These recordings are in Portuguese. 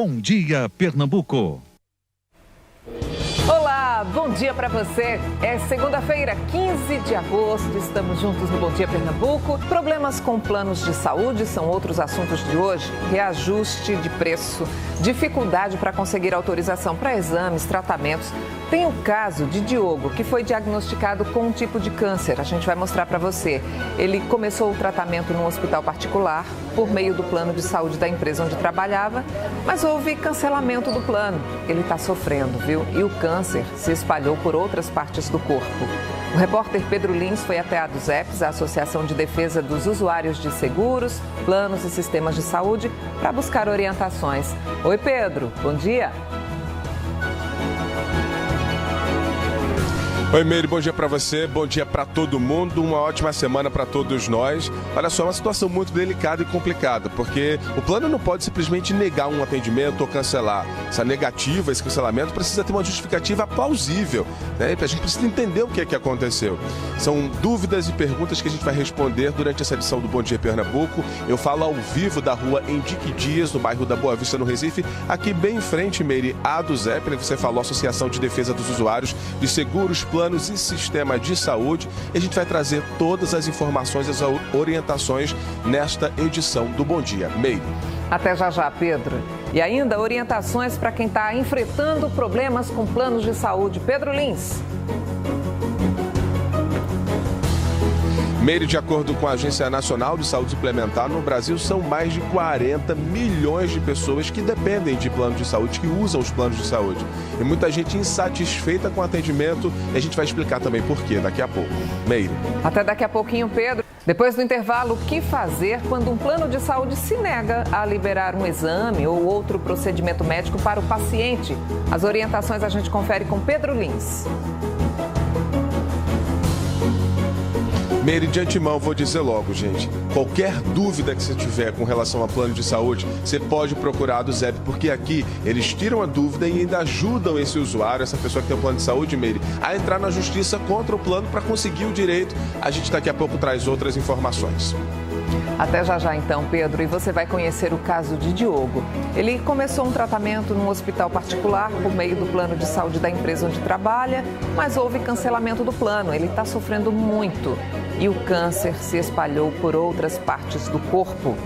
Bom Dia Pernambuco. Olá, bom dia para você. É segunda-feira, 15 de agosto, estamos juntos no Bom Dia Pernambuco. Problemas com planos de saúde são outros assuntos de hoje. Reajuste de preço, dificuldade para conseguir autorização para exames, tratamentos. Tem o caso de Diogo, que foi diagnosticado com um tipo de câncer. A gente vai mostrar para você. Ele começou o tratamento num hospital particular por meio do plano de saúde da empresa onde trabalhava, mas houve cancelamento do plano. Ele está sofrendo, viu? E o câncer se espalhou por outras partes do corpo. O repórter Pedro Lins foi até a ADUSEPS, a Associação de Defesa dos Usuários de Seguros, Planos e Sistemas de Saúde, para buscar orientações. Oi, Pedro, bom dia. Oi, Meire, bom dia para você, bom dia para todo mundo, uma ótima semana para todos nós. Olha só, uma situação muito delicada e complicada, porque o plano não pode simplesmente negar um atendimento ou cancelar. Essa negativa, esse cancelamento, precisa ter uma justificativa plausível, né? A gente precisa entender o que é que aconteceu. São dúvidas e perguntas que a gente vai responder durante essa edição do Bom Dia Pernambuco. Eu falo ao vivo da rua Henrique Dias, no bairro da Boa Vista, no Recife, aqui bem em frente, Meire, a ADUSEP, né? Você falou, Associação de Defesa dos Usuários de Seguros, Planos e Sistema de Saúde, e a gente vai trazer todas as informações e as orientações nesta edição do Bom Dia, Meire. Até já, Pedro. E ainda orientações para quem está enfrentando problemas com planos de saúde. Pedro Lins. Meire, de acordo com a Agência Nacional de Saúde Suplementar, no Brasil são mais de 40 milhões de pessoas que dependem de planos de saúde, que usam os planos de saúde. E muita gente insatisfeita com o atendimento, e a gente vai explicar também por quê daqui a pouco. Meire. Até daqui a pouquinho, Pedro. Depois do intervalo, o que fazer quando um plano de saúde se nega a liberar um exame ou outro procedimento médico para o paciente? As orientações a gente confere com Pedro Lins. Meire, de antemão, vou dizer logo, gente, qualquer dúvida que você tiver com relação a plano de saúde, você pode procurar a ADUSEP, porque aqui eles tiram a dúvida e ainda ajudam esse usuário, essa pessoa que tem um plano de saúde, Meire, a entrar na justiça contra o plano para conseguir o direito. A gente daqui a pouco traz outras informações. Até já, então, Pedro, e você vai conhecer o caso de Diogo. Ele começou um tratamento num hospital particular por meio do plano de saúde da empresa onde trabalha, mas houve cancelamento do plano. Ele está sofrendo muito e o câncer se espalhou por outras partes do corpo.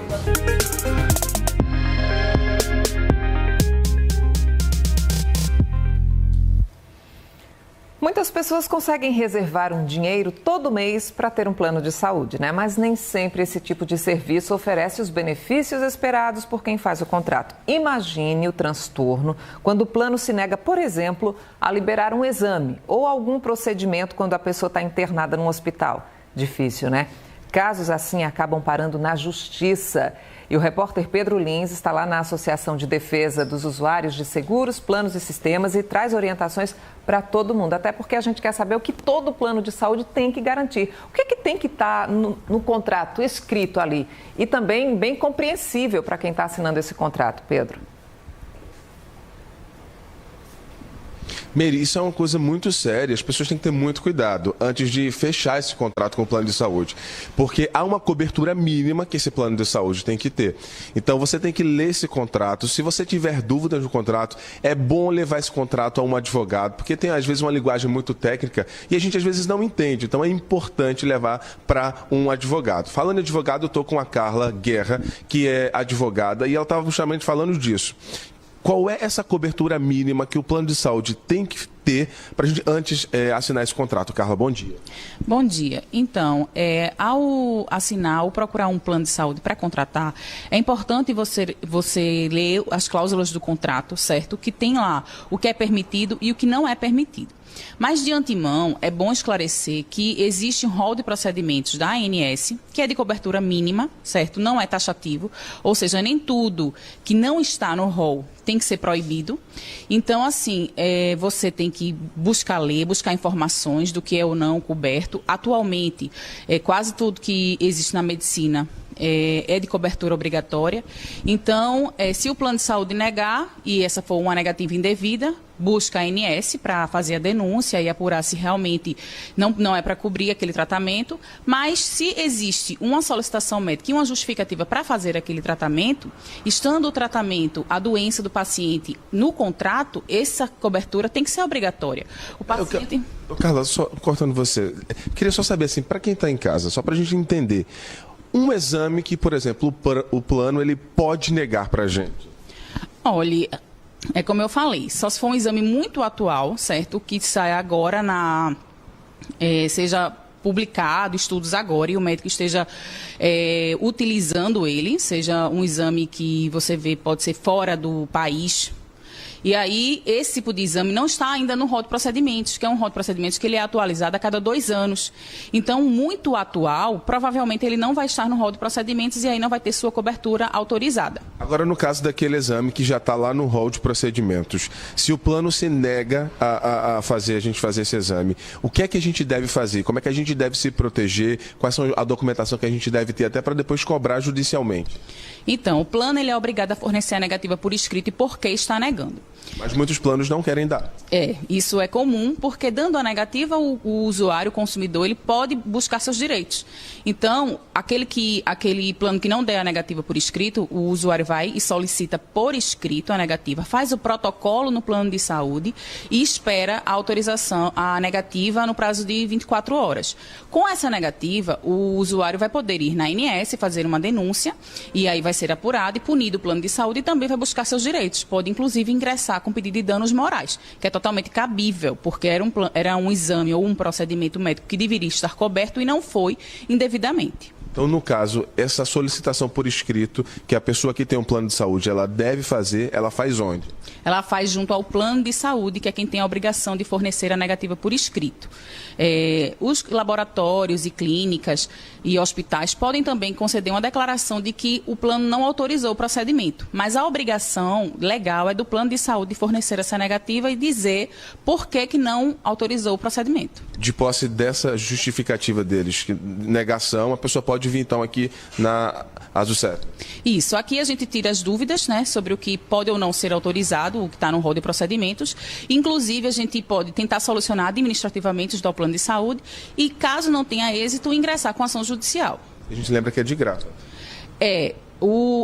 Muitas pessoas conseguem reservar um dinheiro todo mês para ter um plano de saúde, né? Mas nem sempre esse tipo de serviço oferece os benefícios esperados por quem faz o contrato. Imagine o transtorno quando o plano se nega, por exemplo, a liberar um exame ou algum procedimento quando a pessoa está internada num hospital. Difícil, né? Casos assim acabam parando na justiça. E o repórter Pedro Lins está lá na Associação de Defesa dos Usuários de Seguros, Planos e Sistemas e traz orientações para todo mundo. Até porque a gente quer saber o que todo plano de saúde tem que garantir. O que é que tem que estar no contrato escrito ali? E também bem compreensível para quem está assinando esse contrato, Pedro. Meire, isso é uma coisa muito séria, as pessoas têm que ter muito cuidado antes de fechar esse contrato com o plano de saúde, porque há uma cobertura mínima que esse plano de saúde tem que ter. Então você tem que ler esse contrato, se você tiver dúvidas no contrato, é bom levar esse contrato a um advogado, porque tem às vezes uma linguagem muito técnica e a gente às vezes não entende, então é importante levar para um advogado. Falando em advogado, eu estou com a Carla Guerra, que é advogada, e ela estava justamente falando disso. Qual é essa cobertura mínima que o plano de saúde tem que ter para a gente antes assinar esse contrato? Carla, bom dia. Bom dia. Então, ao assinar ou procurar um plano de saúde para contratar, é importante você ler as cláusulas do contrato, certo? Que tem lá o que é permitido e o que não é permitido. Mas, de antemão, é bom esclarecer que existe um rol de procedimentos da ANS, que é de cobertura mínima, certo? Não é taxativo, ou seja, nem tudo que não está no rol tem que ser proibido. Então, assim, você tem que buscar ler, buscar informações do que é ou não coberto. Atualmente, quase tudo que existe na medicina é de cobertura obrigatória. Então, se o plano de saúde negar, e essa for uma negativa indevida, busca a ANS para fazer a denúncia e apurar se realmente não é para cobrir aquele tratamento, mas se existe uma solicitação médica e uma justificativa para fazer aquele tratamento, estando o tratamento, a doença do paciente no contrato, essa cobertura tem que ser obrigatória. O paciente... Carla, só cortando você, queria só saber assim, para quem está em casa, só para a gente entender, um exame que, por exemplo, o plano ele pode negar para a gente? Olha, é como eu falei, só se for um exame muito atual, certo? Que sai agora seja publicado, estudos agora, e o médico esteja utilizando ele, seja um exame que você vê pode ser fora do país. E aí, esse tipo de exame não está ainda no rol de procedimentos, que é um rol de procedimentos que ele é atualizado a cada 2 anos. Então, muito atual, provavelmente ele não vai estar no rol de procedimentos e aí não vai ter sua cobertura autorizada. Agora, no caso daquele exame que já está lá no rol de procedimentos, se o plano se nega a gente fazer esse exame, o que é que a gente deve fazer? Como é que a gente deve se proteger? Quais são a documentação que a gente deve ter até para depois cobrar judicialmente? Então, o plano ele é obrigado a fornecer a negativa por escrito e por que está negando. Mas muitos planos não querem dar. Isso é comum, porque dando a negativa, o usuário, o consumidor, ele pode buscar seus direitos. Então, aquele plano que não der a negativa por escrito, o usuário vai e solicita por escrito a negativa, faz o protocolo no plano de saúde e espera a autorização, a negativa, no prazo de 24 horas. Com essa negativa, o usuário vai poder ir na ANS, fazer uma denúncia, e aí vai ser apurado e punido o plano de saúde e também vai buscar seus direitos. Pode, inclusive, ingressar com pedido de danos morais, que é totalmente cabível, porque era um exame ou um procedimento médico que deveria estar coberto e não foi indevidamente. Então, no caso, essa solicitação por escrito, que a pessoa que tem um plano de saúde, ela deve fazer, ela faz onde? Ela faz junto ao plano de saúde, que é quem tem a obrigação de fornecer a negativa por escrito. Os laboratórios e clínicas e hospitais podem também conceder uma declaração de que o plano não autorizou o procedimento, mas a obrigação legal é do plano de saúde fornecer essa negativa e dizer por que não autorizou o procedimento. De posse dessa justificativa deles, negação, a pessoa pode vir então aqui na ASUCEP. Isso, aqui a gente tira as dúvidas, né, sobre o que pode ou não ser autorizado, o que está no rol de procedimentos. Inclusive, a gente pode tentar solucionar administrativamente o plano de saúde e, caso não tenha êxito, ingressar com ação judicial. A gente lembra que é de graça.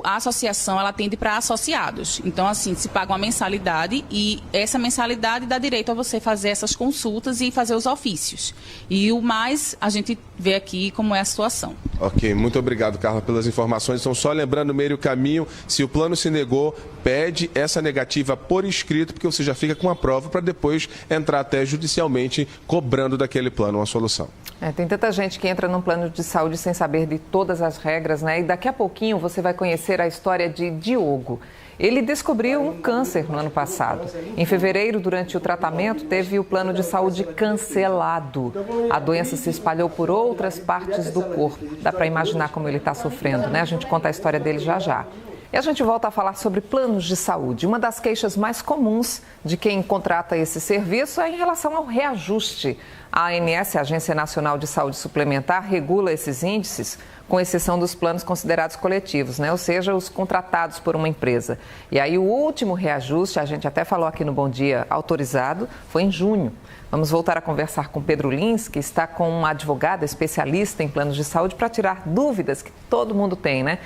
A associação, ela atende para associados. Então, assim, se paga uma mensalidade e essa mensalidade dá direito a você fazer essas consultas e fazer os ofícios. E o mais, a gente vê aqui como é a situação. Ok, muito obrigado, Carla, pelas informações. Então, só lembrando, meio caminho, se o plano se negou, pede essa negativa por escrito, porque você já fica com a prova para depois entrar até judicialmente cobrando daquele plano uma solução. Tem tanta gente que entra num plano de saúde sem saber de todas as regras, né? E daqui a pouquinho você vai conhecer a história de Diogo. Ele descobriu um câncer no ano passado. Em fevereiro, durante o tratamento, teve o plano de saúde cancelado. A doença se espalhou por outras partes do corpo. Dá para imaginar como ele está sofrendo, né? A gente conta a história dele já já. E a gente volta a falar sobre planos de saúde. Uma das queixas mais comuns de quem contrata esse serviço é em relação ao reajuste. A ANS, a Agência Nacional de Saúde Suplementar, regula esses índices, com exceção dos planos considerados coletivos, né? Ou seja, os contratados por uma empresa. E aí o último reajuste, a gente até falou aqui no Bom Dia, autorizado, foi em junho. Vamos voltar a conversar com Pedro Lins, que está com uma advogada especialista em planos de saúde, para tirar dúvidas que todo mundo tem, né?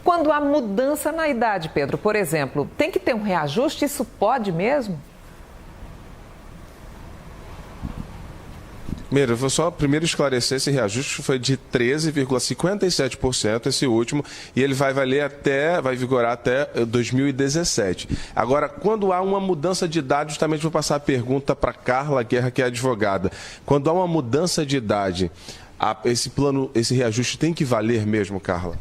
Quando há mudança na idade, Pedro, por exemplo, tem que ter um reajuste? Isso pode mesmo? Primeiro, eu vou só primeiro esclarecer, esse reajuste foi de 13,57%, esse último, e ele vai vigorar até 2017. Agora, quando há uma mudança de idade, justamente vou passar a pergunta para Carla Guerra, que é advogada. Quando há uma mudança de idade, esse reajuste tem que valer mesmo, Carla?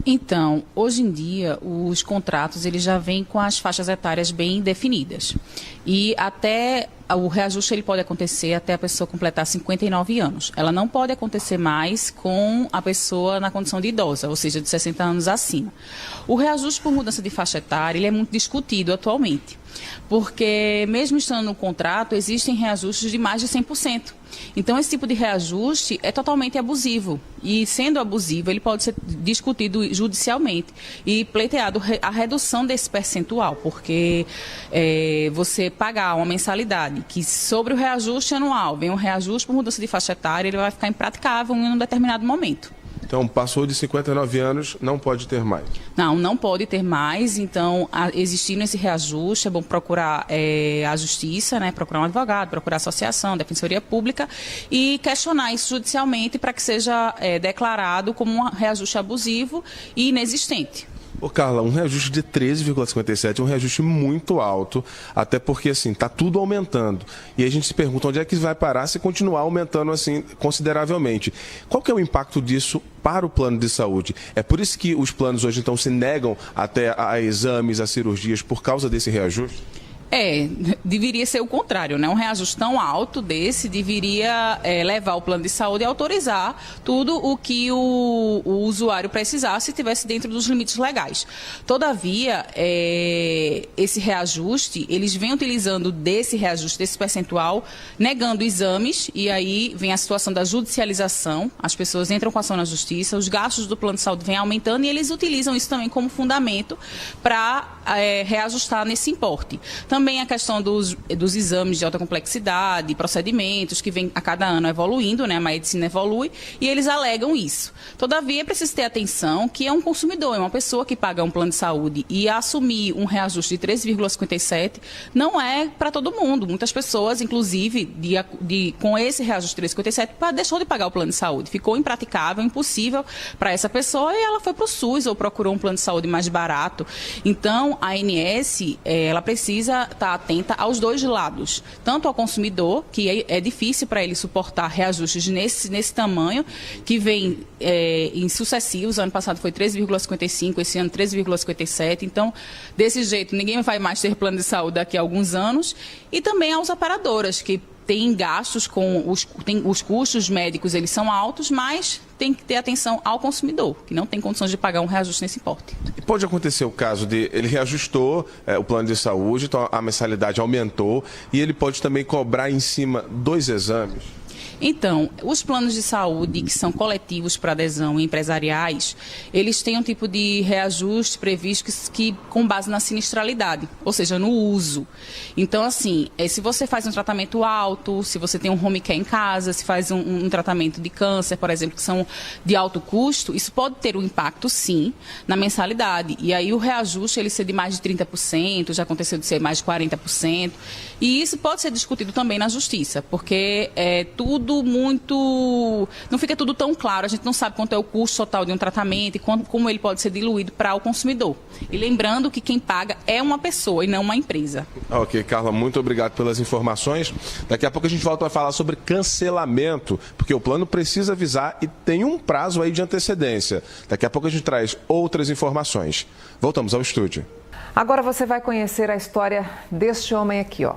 Então, hoje em dia, os contratos eles já vêm com as faixas etárias bem definidas. E até o reajuste ele pode acontecer até a pessoa completar 59 anos. Ela não pode acontecer mais com a pessoa na condição de idosa, ou seja, de 60 anos acima. O reajuste por mudança de faixa etária ele é muito discutido atualmente, porque mesmo estando no contrato, existem reajustes de mais de 100%. Então, esse tipo de reajuste é totalmente abusivo. E, sendo abusivo, ele pode ser discutido judicialmente e pleiteado a redução desse percentual, porque você pagar uma mensalidade que sobre o reajuste anual vem um reajuste por mudança de faixa etária, ele vai ficar impraticável em um determinado momento. Então, passou de 59 anos, não pode ter mais. Não pode ter mais. Então, existindo esse reajuste, é bom procurar a justiça, né? Procurar um advogado, procurar a associação, a defensoria pública e questionar isso judicialmente para que seja declarado como um reajuste abusivo e inexistente. Ô Carla, um reajuste de 13,57 é um reajuste muito alto, até porque assim, está tudo aumentando. E aí a gente se pergunta onde é que vai parar se continuar aumentando assim consideravelmente. Qual que é o impacto disso para o plano de saúde? É por isso que os planos hoje então se negam até a exames, a cirurgias por causa desse reajuste? Deveria ser o contrário, né? Um reajuste tão alto desse deveria levar o plano de saúde a autorizar tudo o que o usuário precisasse se estivesse dentro dos limites legais. Todavia, esse reajuste, eles vêm utilizando desse reajuste, desse percentual, negando exames, e aí vem a situação da judicialização, as pessoas entram com ação na justiça, os gastos do plano de saúde vêm aumentando e eles utilizam isso também como fundamento para reajustar nesse importe. Também a questão dos exames de alta complexidade, procedimentos que vem a cada ano evoluindo, né? A medicina evolui e eles alegam isso. Todavia, é preciso ter atenção que é um consumidor, é uma pessoa que paga um plano de saúde e assumir um reajuste de 3,57 não é para todo mundo. Muitas pessoas, inclusive, com esse reajuste de 3,57, deixou de pagar o plano de saúde. Ficou impraticável, impossível para essa pessoa e ela foi para o SUS ou procurou um plano de saúde mais barato. Então, a ANS, ela precisa estar atenta aos dois lados, tanto ao consumidor, que é difícil para ele suportar reajustes nesse tamanho, que vem em sucessivos, ano passado foi 3,55, esse ano 3,57, então, desse jeito, ninguém vai mais ter plano de saúde daqui a alguns anos, e também aos operadoras, que têm gastos com os custos médicos, eles são altos, mas tem que ter atenção ao consumidor, que não tem condições de pagar um reajuste nesse importe. E pode acontecer o caso de ele reajustou o plano de saúde, então a mensalidade aumentou e ele pode também cobrar em cima 2 exames? Então, os planos de saúde que são coletivos para adesão e empresariais, eles têm um tipo de reajuste previsto que com base na sinistralidade, ou seja, no uso. Então, assim, se você faz um tratamento alto, se você tem um home care em casa, se faz um tratamento de câncer, por exemplo, que são de alto custo, isso pode ter um impacto, sim, na mensalidade. E aí o reajuste, ele ser de mais de 30%, já aconteceu de ser mais de 40%. E isso pode ser discutido também na justiça, porque tudo muito... não fica tudo tão claro, a gente não sabe quanto é o custo total de um tratamento e como ele pode ser diluído para o consumidor. E lembrando que quem paga é uma pessoa e não uma empresa. Ok, Carla, muito obrigado pelas informações. Daqui a pouco a gente volta a falar sobre cancelamento, porque o plano precisa avisar e tem um prazo aí de antecedência. Daqui a pouco a gente traz outras informações. Voltamos ao estúdio. Agora você vai conhecer a história deste homem aqui, ó.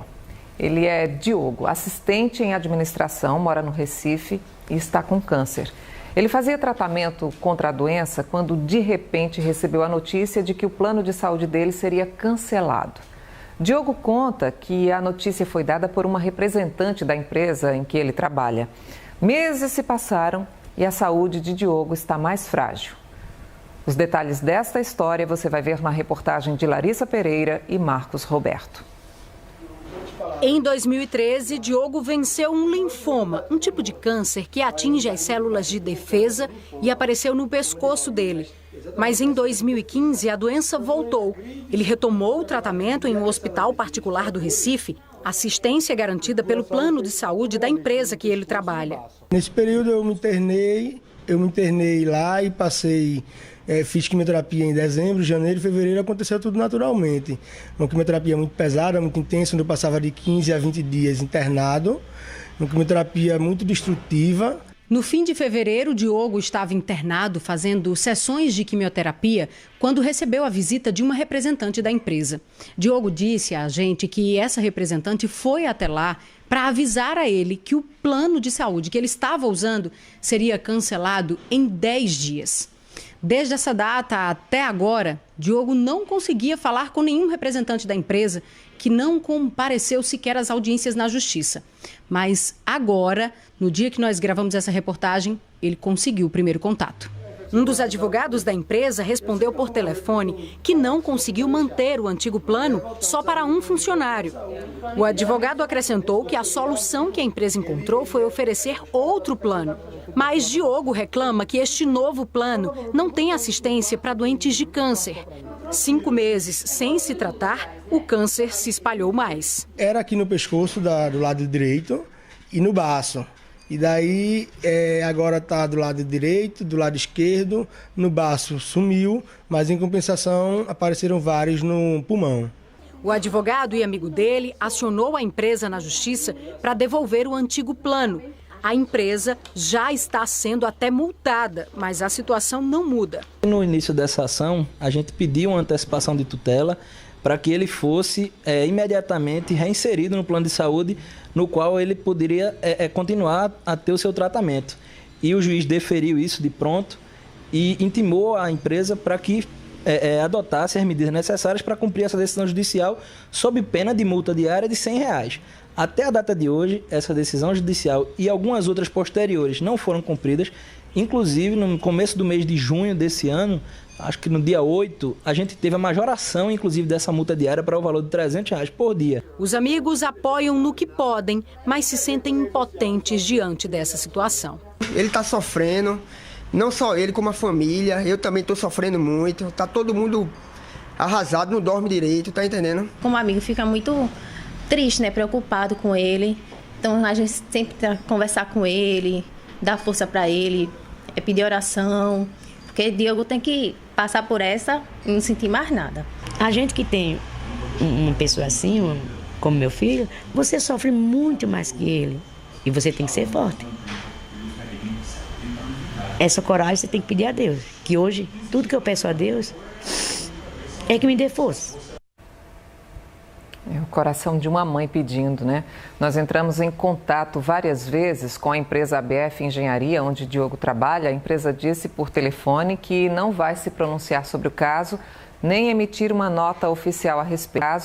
Ele é Diogo, assistente em administração, mora no Recife e está com câncer. Ele fazia tratamento contra a doença quando, de repente, recebeu a notícia de que o plano de saúde dele seria cancelado. Diogo conta que a notícia foi dada por uma representante da empresa em que ele trabalha. Meses se passaram e a saúde de Diogo está mais frágil. Os detalhes desta história você vai ver na reportagem de Larissa Pereira e Marcos Roberto. Em 2013, Diogo venceu um linfoma, um tipo de câncer que atinge as células de defesa e apareceu no pescoço dele. Mas em 2015, a doença voltou. Ele retomou o tratamento em um hospital particular do Recife, assistência garantida pelo plano de saúde da empresa que ele trabalha. Nesse período eu me internei lá e fiz quimioterapia em dezembro, janeiro e fevereiro, aconteceu tudo naturalmente. Uma quimioterapia muito pesada, muito intensa, onde eu passava de 15 a 20 dias internado. Uma quimioterapia muito destrutiva. No fim de fevereiro, Diogo estava internado fazendo sessões de quimioterapia quando recebeu a visita de uma representante da empresa. Diogo disse à gente que essa representante foi até lá para avisar a ele que o plano de saúde que ele estava usando seria cancelado em 10 dias. Desde essa data até agora, Diogo não conseguia falar com nenhum representante da empresa, que não compareceu sequer às audiências na justiça. Mas agora, no dia que nós gravamos essa reportagem, ele conseguiu o primeiro contato. Um dos advogados da empresa respondeu por telefone que não conseguiu manter o antigo plano só para um funcionário. O advogado acrescentou que a solução que a empresa encontrou foi oferecer outro plano. Mas Diogo reclama que este novo plano não tem assistência para doentes de câncer. 5 meses sem se tratar, o câncer se espalhou mais. Era aqui no pescoço do lado direito e no baço. E daí agora está do lado direito, do lado esquerdo, no baço sumiu, mas em compensação apareceram vários no pulmão. O advogado e amigo dele acionou a empresa na justiça para devolver o antigo plano. A empresa já está sendo até multada, mas a situação não muda. No início dessa ação, a gente pediu uma antecipação de tutela para que ele fosse imediatamente reinserido no plano de saúde, no qual ele poderia continuar a ter o seu tratamento. E o juiz deferiu isso de pronto e intimou a empresa para que adotasse as medidas necessárias para cumprir essa decisão judicial sob pena de multa diária de R$100. Até a data de hoje, essa decisão judicial e algumas outras posteriores não foram cumpridas. Inclusive, no começo do mês de junho desse ano, acho que no dia 8, a gente teve a majoração, inclusive, dessa multa diária para o valor de R$300 por dia. Os amigos apoiam no que podem, mas se sentem impotentes diante dessa situação. Ele está sofrendo, não só ele, como a família. Eu também estou sofrendo muito. Está todo mundo arrasado, não dorme direito, tá entendendo? Como amigo, fica muito triste, né? Preocupado com ele. Então, a gente sempre tem que conversar com ele, dar força para ele, pedir oração. Porque Diogo tem que passar por essa e não sentir mais nada. A gente que tem uma pessoa assim, como meu filho, você sofre muito mais que ele. E você tem que ser forte. Essa coragem você tem que pedir a Deus. Que hoje, tudo que eu peço a Deus é que me dê força. É o coração de uma mãe pedindo, né? Nós entramos em contato várias vezes com a empresa ABF Engenharia, onde Diogo trabalha. A empresa disse por telefone que não vai se pronunciar sobre o caso, nem emitir uma nota oficial a respeito.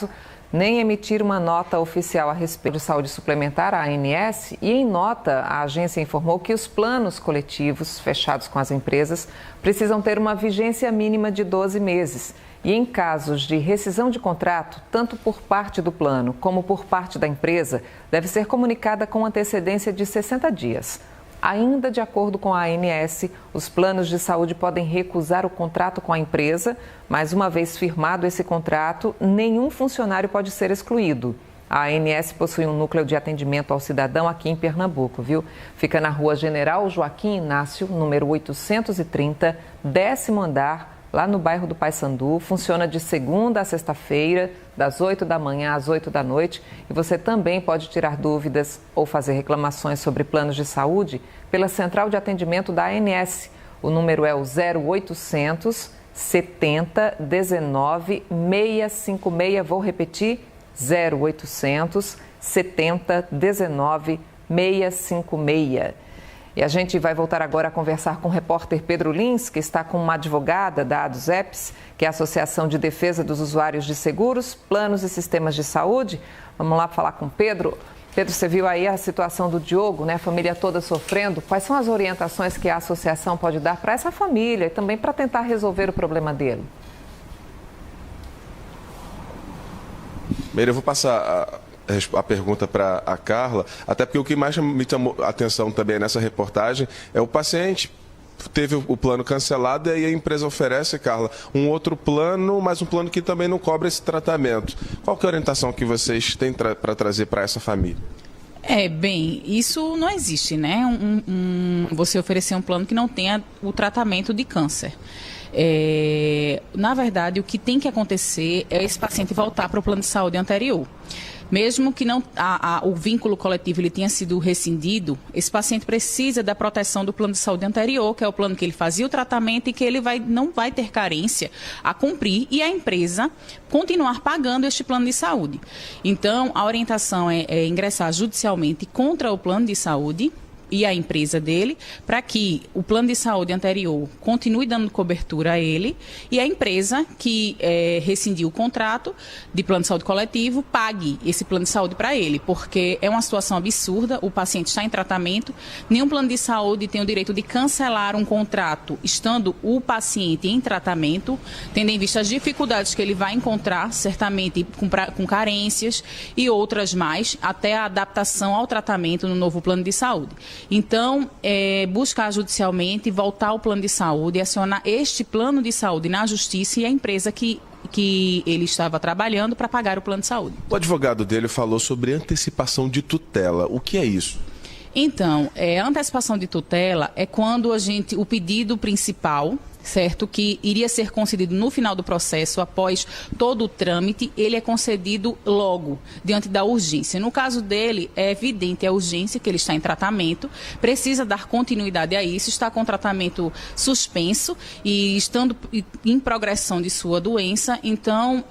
De saúde suplementar, a ANS, e em nota a agência informou que os planos coletivos fechados com as empresas precisam ter uma vigência mínima de 12 meses. E em casos de rescisão de contrato, tanto por parte do plano como por parte da empresa, deve ser comunicada com antecedência de 60 dias. Ainda de acordo com a ANS, os planos de saúde podem recusar o contrato com a empresa, mas uma vez firmado esse contrato, nenhum funcionário pode ser excluído. A ANS possui um núcleo de atendimento ao cidadão aqui em Pernambuco, viu? Fica na rua General Joaquim Inácio, número 830, 10º andar, lá no bairro do Paissandu. Funciona de segunda a sexta-feira, das 8 da manhã às 8 da noite. E você também pode tirar dúvidas ou fazer reclamações sobre planos de saúde pela central de atendimento da ANS. O número é o 0800 70 19 656. Vou repetir, 0800 70 19 656. E a gente vai voltar agora a conversar com o repórter Pedro Lins, que está com uma advogada da ADUSEPS, que é a Associação de Defesa dos Usuários de Seguros, Planos e Sistemas de Saúde. Vamos lá falar com o Pedro. Pedro, você viu aí a situação do Diogo, né? A família toda sofrendo. Quais são as orientações que a associação pode dar para essa família e também para tentar resolver o problema dele? Meire, eu vou passar a pergunta para a Carla, até porque o que mais me chamou a atenção também nessa reportagem é o paciente teve o plano cancelado e aí a empresa oferece, Carla, um outro plano, mas um plano que também não cobra esse tratamento. Qual que é a orientação que vocês têm para trazer para essa família? Bem, isso não existe, né? Você oferecer um plano que não tenha o tratamento de câncer. Na verdade, o que tem que acontecer é esse paciente voltar para o plano de saúde anterior. Mesmo que não o vínculo coletivo ele tenha sido rescindido, esse paciente precisa da proteção do plano de saúde anterior, que é o plano que ele fazia o tratamento e que ele não vai ter carência a cumprir, e a empresa continuar pagando este plano de saúde. Então, a orientação é ingressar judicialmente contra o plano de saúde e a empresa dele, para que o plano de saúde anterior continue dando cobertura a ele e a empresa que rescindiu o contrato de plano de saúde coletivo pague esse plano de saúde para ele, porque é uma situação absurda, o paciente está em tratamento, nenhum plano de saúde tem o direito de cancelar um contrato estando o paciente em tratamento, tendo em vista as dificuldades que ele vai encontrar, certamente com carências e outras mais, até a adaptação ao tratamento no novo plano de saúde. Então, buscar judicialmente, voltar ao plano de saúde, acionar este plano de saúde na justiça e a empresa que ele estava trabalhando para pagar o plano de saúde. O advogado dele falou sobre antecipação de tutela. O que é isso? Então, a antecipação de tutela é quando o pedido principal, certo, que iria ser concedido no final do processo, após todo o trâmite, ele é concedido logo, diante da urgência. No caso dele, é evidente a urgência, que ele está em tratamento, precisa dar continuidade a isso, está com tratamento suspenso e estando em progressão de sua doença. Então,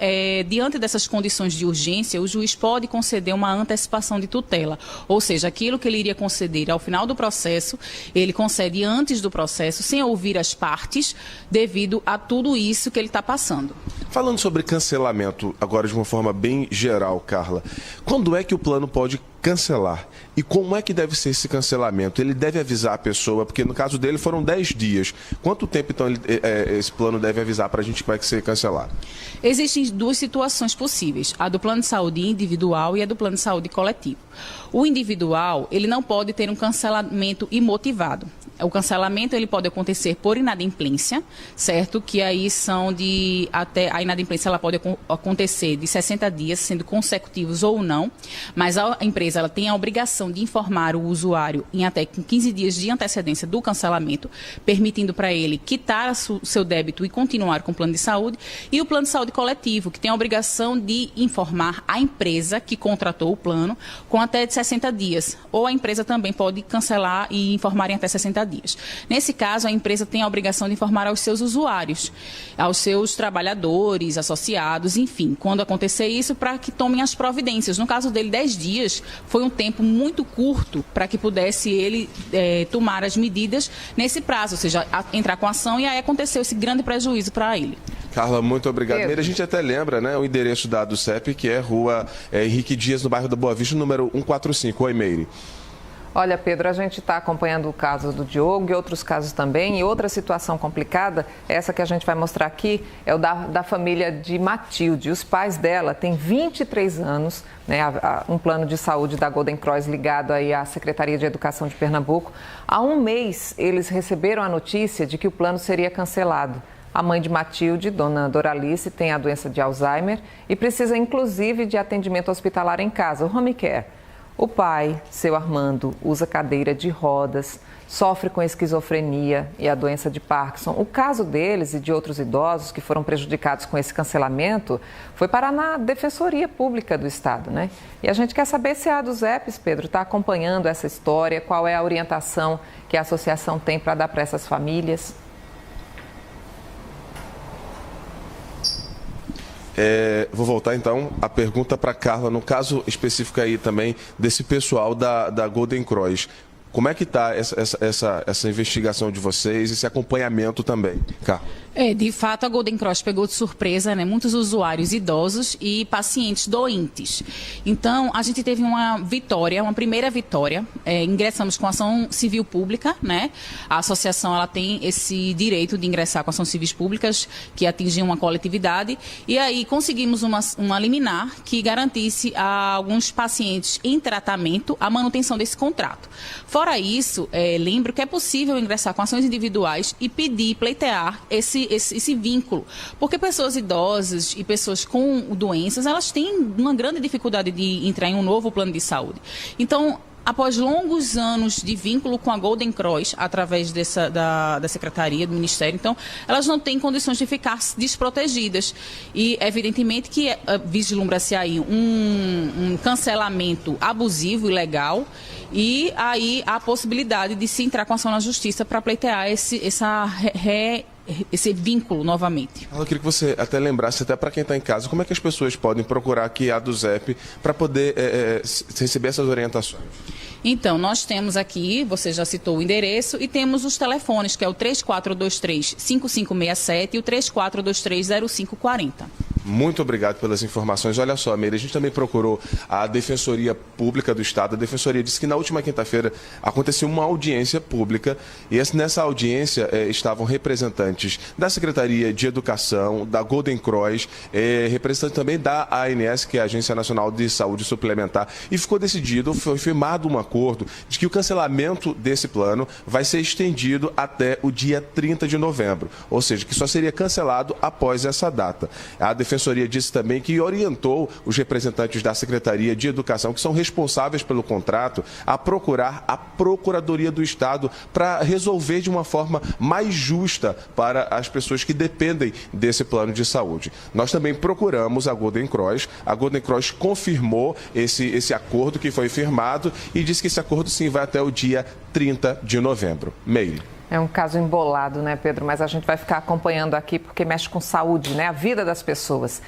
diante dessas condições de urgência, o juiz pode conceder uma antecipação de tutela, ou seja, aquilo que ele iria conceder ao final do processo, ele concede antes do processo, sem ouvir as partes, devido a tudo isso que ele está passando. Falando sobre cancelamento, agora de uma forma bem geral, Carla, quando é que o plano pode cancelar? E como é que deve ser esse cancelamento? Ele deve avisar a pessoa, porque no caso dele foram 10 dias. Quanto tempo, então, esse plano deve avisar para a gente que vai ser cancelado? Existem duas situações possíveis, a do plano de saúde individual e a do plano de saúde coletivo. O individual, ele não pode ter um cancelamento imotivado. O cancelamento ele pode acontecer por inadimplência, certo? Que aí a inadimplência ela pode acontecer de 60 dias, sendo consecutivos ou não, mas a empresa ela tem a obrigação de informar o usuário em até 15 dias de antecedência do cancelamento, permitindo para ele quitar o seu débito e continuar com o plano de saúde, e o plano de saúde coletivo, que tem a obrigação de informar a empresa que contratou o plano com até 60 dias, ou a empresa também pode cancelar e informar em até 60 dias. Nesse caso, a empresa tem a obrigação de informar aos seus usuários, aos seus trabalhadores, associados, enfim, quando acontecer isso, para que tomem as providências. No caso dele, 10 dias foi um tempo muito curto para que pudesse ele tomar as medidas nesse prazo, ou seja, entrar com a ação, e aí aconteceu esse grande prejuízo para ele. Carla, muito obrigado. Meire, a gente até lembra, né, o endereço do CEP, que é Rua Henrique Dias, no bairro da Boa Vista, número 145. Oi, Meire. Olha, Pedro, a gente está acompanhando o caso do Diogo e outros casos também. E outra situação complicada, essa que a gente vai mostrar aqui, é o da família de Matilde. Os pais dela têm 23 anos, né, um plano de saúde da Golden Cross ligado aí à Secretaria de Educação de Pernambuco. Há um mês, eles receberam a notícia de que o plano seria cancelado. A mãe de Matilde, dona Doralice, tem a doença de Alzheimer e precisa, inclusive, de atendimento hospitalar em casa, o home care. O pai, seu Armando, usa cadeira de rodas, sofre com esquizofrenia e a doença de Parkinson. O caso deles e de outros idosos que foram prejudicados com esse cancelamento foi parar na Defensoria Pública do Estado, né? E a gente quer saber se a ADUZEPS, Pedro, está acompanhando essa história, qual é a orientação que a associação tem para dar para essas famílias. Vou voltar então a pergunta para a Carla, no caso específico aí também desse pessoal da Golden Cross. Como é que está essa investigação de vocês, esse acompanhamento também, Carla? De fato, a Golden Cross pegou de surpresa, né, muitos usuários idosos e pacientes doentes. Então, a gente teve uma primeira vitória. Ingressamos com ação civil pública, né? A associação ela tem esse direito de ingressar com ações civis públicas que atingiam uma coletividade. E aí conseguimos uma liminar que garantisse a alguns pacientes em tratamento a manutenção desse contrato. Fora isso, lembro que é possível ingressar com ações individuais e pleitear esse vínculo, porque pessoas idosas e pessoas com doenças, elas têm uma grande dificuldade de entrar em um novo plano de saúde. Então, após longos anos de vínculo com a Golden Cross, através da Secretaria, do Ministério, então, elas não têm condições de ficar desprotegidas. E, evidentemente, que vislumbra-se aí um cancelamento abusivo, ilegal, e aí há a possibilidade de se entrar com ação na Justiça para pleitear esse vínculo novamente. Eu queria que você até lembrasse, até para quem está em casa, como é que as pessoas podem procurar aqui a DUSEP para poder receber essas orientações? Então, nós temos aqui, você já citou o endereço, e temos os telefones, que é o 3423-5567 e o 3423-0540. Muito obrigado pelas informações. Olha só, Meire, a gente também procurou a Defensoria Pública do Estado. A Defensoria disse que na última quinta-feira aconteceu uma audiência pública e nessa audiência estavam representantes da Secretaria de Educação, da Golden Cross, representantes também da ANS, que é a Agência Nacional de Saúde Suplementar, e ficou decidido, foi firmado um acordo de que o cancelamento desse plano vai ser estendido até o dia 30 de novembro, ou seja, que só seria cancelado após essa data. A Defensoria disse também que orientou os representantes da Secretaria de Educação, que são responsáveis pelo contrato, a procurar a Procuradoria do Estado para resolver de uma forma mais justa para as pessoas que dependem desse plano de saúde. Nós também procuramos a Golden Cross confirmou esse acordo que foi firmado e disse que esse acordo sim vai até o dia 30 de novembro. Meire. É um caso embolado, né, Pedro? Mas a gente vai ficar acompanhando aqui porque mexe com saúde, né? A vida das pessoas.